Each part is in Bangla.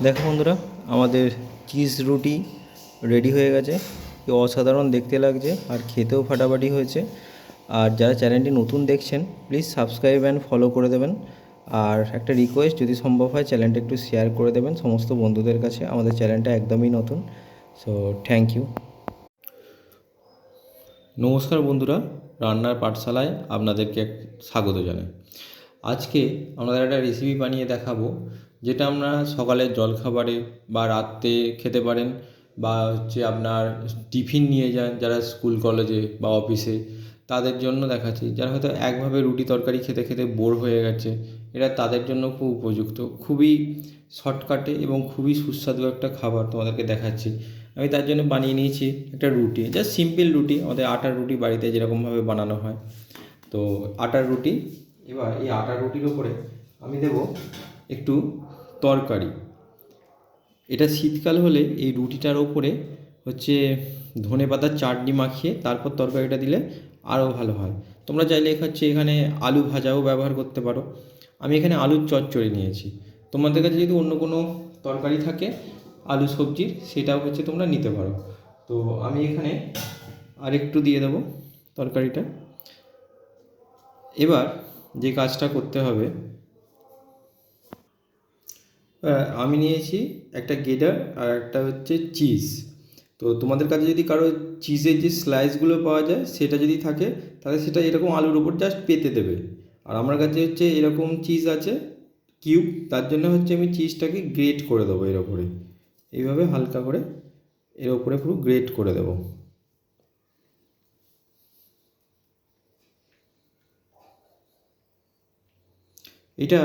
দেখো বন্ধুরা, আমাদের চিজ রুটি রেডি হয়ে গেছে। কি অসাধারণ দেখতে লাগছে আর খেতেও ফাটাফাটি হয়েছে। আর যারা চ্যানেলটি নতুন দেখছেন প্লিজ সাবস্ক্রাইব অ্যান্ড ফলো করে দেবেন। আর একটা রিকোয়েস্ট, যদি সম্ভব হয় চ্যানেলটা একটু শেয়ার করে দেবেন সমস্ত বন্ধুদের কাছে। আমাদের চ্যানেলটা একদমই নতুন। So thank you. নমস্কার বন্ধুরা, রান্নার পাঠশালায় আপনাদেরকে স্বাগত জানাই। আজকে আমাদের একটা রেসিপি বানিয়ে দেখাবো, যেটা আমরা সকালের জলখাবারে বা রাত্রে খেতে পারেন, বা আপনার টিফিন নিয়ে যান যারা স্কুল কলেজে বা অফিসে, তাদের জন্য দেখাচ্ছি। যারা হয়তো একভাবে রুটি তরকারি খেতে খেতে বোর হয়ে গেছে, এটা তাদের জন্য খুব উপযুক্ত। খুবই শর্টকাটে এবং খুবই সুস্বাদু একটা খাবার তোমাদেরকে দেখাচ্ছি। আমি তার জন্য বানিয়ে নিয়েছি একটা রুটি, জাস্ট সিম্পল রুটি, আমাদের আটার রুটি বাড়িতে যেরকমভাবে বানানো হয়। তো আটার রুটি। এবার এই আটার রুটির ওপরে আমি দেব একটু তরকারি। এটা শীতকাল হলে এই রুটিটার ওপরে ধনেপাতার চাটনি মাখিয়ে তারপর তরকারিটা দিলে আরও ভালো হয়। তোমরা চাইলে এখানে আলু ভাজাও ব্যবহার করতে পারো। আমি এখানে আলুর চচ্চড়ি নিয়েছি। তোমাদের কাছে যদি অন্য কোনো তরকারি থাকে আলু সবজির, সেটাও তোমরা নিতে পারো। তো আমি এখানে আরেকটু দিয়ে দেবো তরকারিটা। এবার যে কাজটা করতে হবে, আমি নিয়েছি একটা গেডার আর একটা চিজ। তো তোমাদের কাছে যদি কারো চিজের যে স্লাইসগুলো পাওয়া যায় সেটা যদি থাকে, তাহলে সেটা এরকম আলুর ওপর জাস্ট পেতে দেবে। আর আমার কাছে এরকম চিজ আছে কিউব, তার জন্য আমি চিজটাকে গ্রেট করে দেবো এর ওপরে। এইভাবে হালকা করে এর ওপরে পুরো গ্রেট করে দেবো। এটা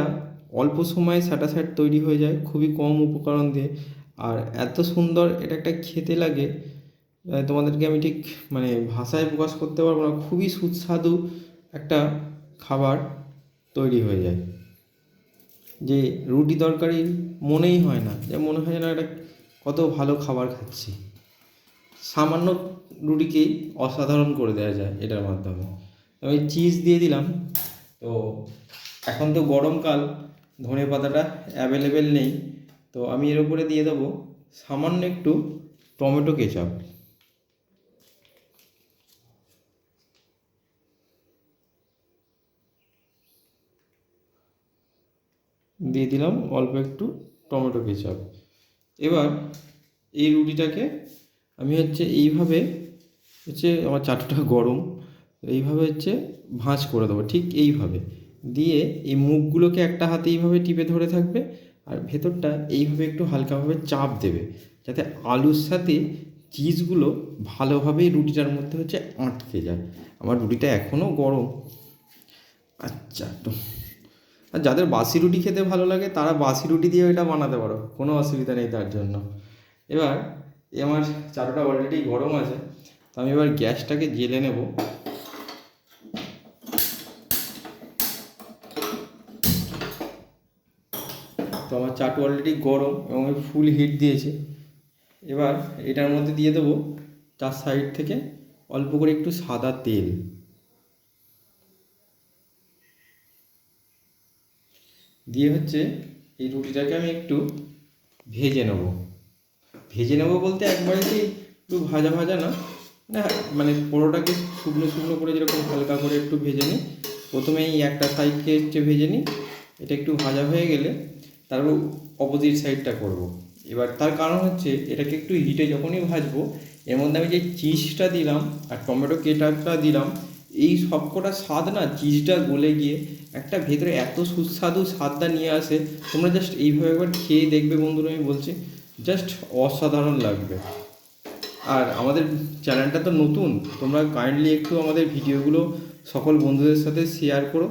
অল্প সময়ে স্যাটাস্যাট তৈরি হয়ে যায়, খুবই কম উপকরণ দিয়ে। আর এত সুন্দর এটা একটা খেতে লাগে, তোমাদেরকে আমি ঠিক ভাষায় প্রকাশ করতে পারবো না। খুবই সুস্বাদু একটা খাবার তৈরি হয়ে যায়, যে রুটি তরকারি মনেই হয় না, যে মনে হয় না এটা কত ভালো খাবার খাচ্ছি। সামান্য রুটিকেই অসাধারণ করে দেওয়া যায় এটার মাধ্যমে। আমি চিজ দিয়ে দিলাম। তো এখন তো গরমকাল, ধনে পাতাটা অ্যাভেলেবেল নেই, তো আমি এর উপরে দিয়ে দেবো সামান্য একটু টমেটো কেচাপ। দিয়ে দিলাম অল্প একটু টমেটো কেচাপ। এবার এই রুটিটাকে আমি এইভাবে আমার চাটুটা গরম, এইভাবে ভাঁজ করে দেবো, ঠিক এইভাবে দিয়ে এই মুখগুলোকে একটা হাতে এইভাবে টিপে ধরে থাকবে, আর ভেতরটা এইভাবে একটু হালকাভাবে চাপ দেবে, যাতে আলুর সাথে চিজগুলো ভালোভাবে রুটিটার মধ্যে আটকে যায়। আমার রুটিটা এখনও গরম। আচ্ছা, তো আর যাদের বাসি রুটি খেতে ভালো লাগে তারা বাসি রুটি দিয়েও এটা বানাতে পারো, কোনো অসুবিধা নেই তার জন্য। এবার আমার চাটুটা অলরেডি গরম আছে, তো আমি এবার গ্যাসটাকে জ্বেলে নেব। তো আমার চাটু অলরেডি গরম এবং আমি ফুল হিট দিয়েছি। এবার এটার মধ্যে দিয়ে দেবো চার সাইড থেকে অল্প করে একটু সাদা তেল দিয়ে এই রুটিটাকে আমি একটু ভেজে নেব। বলতে একবারে কি একটু ভাজা ভাজা না, না পুরোটাকে শুকনো শুকনো করে যেরকম হালকা করে একটু ভেজে নিই। প্রথমে এই একটা সাইডকে ভেজে নিই, এটা একটু ভাজা হয়ে গেলে তারপর অপোজিট সাইডটা করব। এবার তার কারণ এটাকে একটু হিটে যখনই ভাজবো, এর মধ্যে আমি যে চিজটা দিলাম আর টমেটো কেচাপটা দিলাম, এই সবকটা স্বাদ না চিজটা গলে গিয়ে একটা ভেতরে এত সুস্বাদু স্বাদটা নিয়ে আসে। তোমরা জাস্ট এইভাবে একবার খেয়ে দেখবে বন্ধুরা, আমি বলছি জাস্ট অসাধারণ লাগবে। আর আমাদের চ্যানেলটা তো নতুন, তোমরা কাইন্ডলি একটু আমাদের ভিডিওগুলো সকল বন্ধুদের সাথে শেয়ার করো।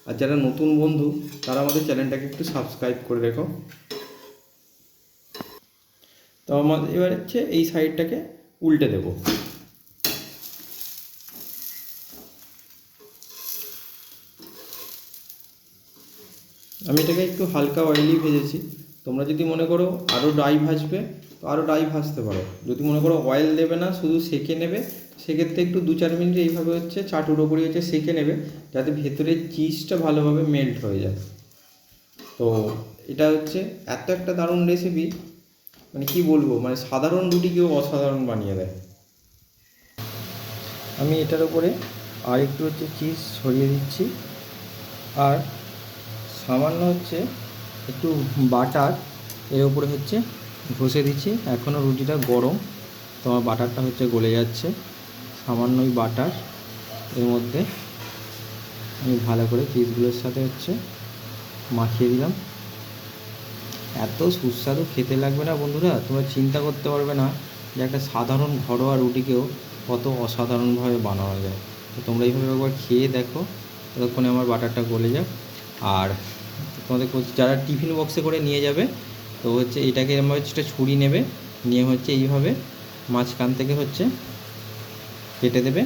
আর যারা নতুন বন্ধু তারা আমাদের চ্যানেলটাকে একটু সাবস্ক্রাইব করে রেখো। তো আমাদের এবার এই সাইডটাকে উল্টে দেবো। আমি এটাকে একটু হালকা অয়েলি ভেজেছি। তোমরা যদি মনে করো আরও ড্রাই ভাজবে তো আরও ড্রাই ভাজতে পারো। যদি মনে করো অয়েল দেবে না, শুধু সেঁকে নেবে, সেক্ষেত্রে একটু 2-4 মিনিট এইভাবে চাটুর ওপরই সেঁকে নেবে, যাতে ভেতরের চিজটা ভালোভাবে মেল্ট হয়ে যায়। তো এটা হচ্ছে এত একটা দারুণ রেসিপি, মানে কি বলবো, মানে সাধারণ রুটিকেও অসাধারণ বানিয়ে দেয়। আমি এটার উপরে আর একটু হচ্ছে চিজ ছড়িয়ে দিচ্ছি, আর সামান্য হচ্ছে একটু বাটার এর উপরে হচ্ছে ঘষে দিচ্ছি। এখনও রুটিটা গরম, তো আমার বাটারটা হচ্ছে গলে যাচ্ছে। সামান্যই বাটার এর মধ্যে আমি ভালো করে চিজগুলোর সাথে হচ্ছে মাখিয়ে দিলাম। এত সুস্বাদু খেতে লাগবে না বন্ধুরা, তোমরা চিন্তা করতে পারবে না যে একটা সাধারণ ঘরোয়া রুটিকেও কত অসাধারণভাবে বানানো যায়। তো তোমরা এইভাবে একবার খেয়ে দেখো, ততক্ষণে আমার বাটারটা গলে যাক। আর তোমাদের যারা টিফিন বক্সে করে নিয়ে যাবে, তো হচ্ছে এটাকে এরমভাবে একটা ছুরি নেবে, নিয়ে হচ্ছে এইভাবে মাঝখান থেকে হচ্ছে কেটে দেবে।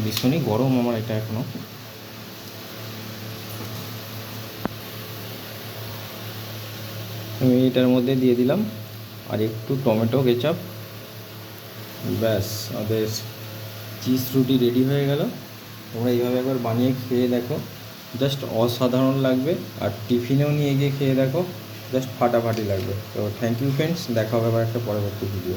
ভীষণই গরম আমার এটা এখনও। আমি এটার মধ্যে দিয়ে দিলাম আর একটু টমেটো কেচাপ। ব্যাস, আমাদের চিজ রুটি রেডি হয়ে গেল। তোমরা এইভাবে একবার বানিয়ে খেয়ে দেখো, জাস্ট অসাধারণ লাগবে। আর টিফিনেও নিয়ে গিয়ে খেয়ে দেখো, জাস্ট ফাটাফাটি লাগবে। তো থ্যাংক ইউ ফ্রেন্ডস, দেখা হবে আবার একটা পরবর্তী ভিডিও।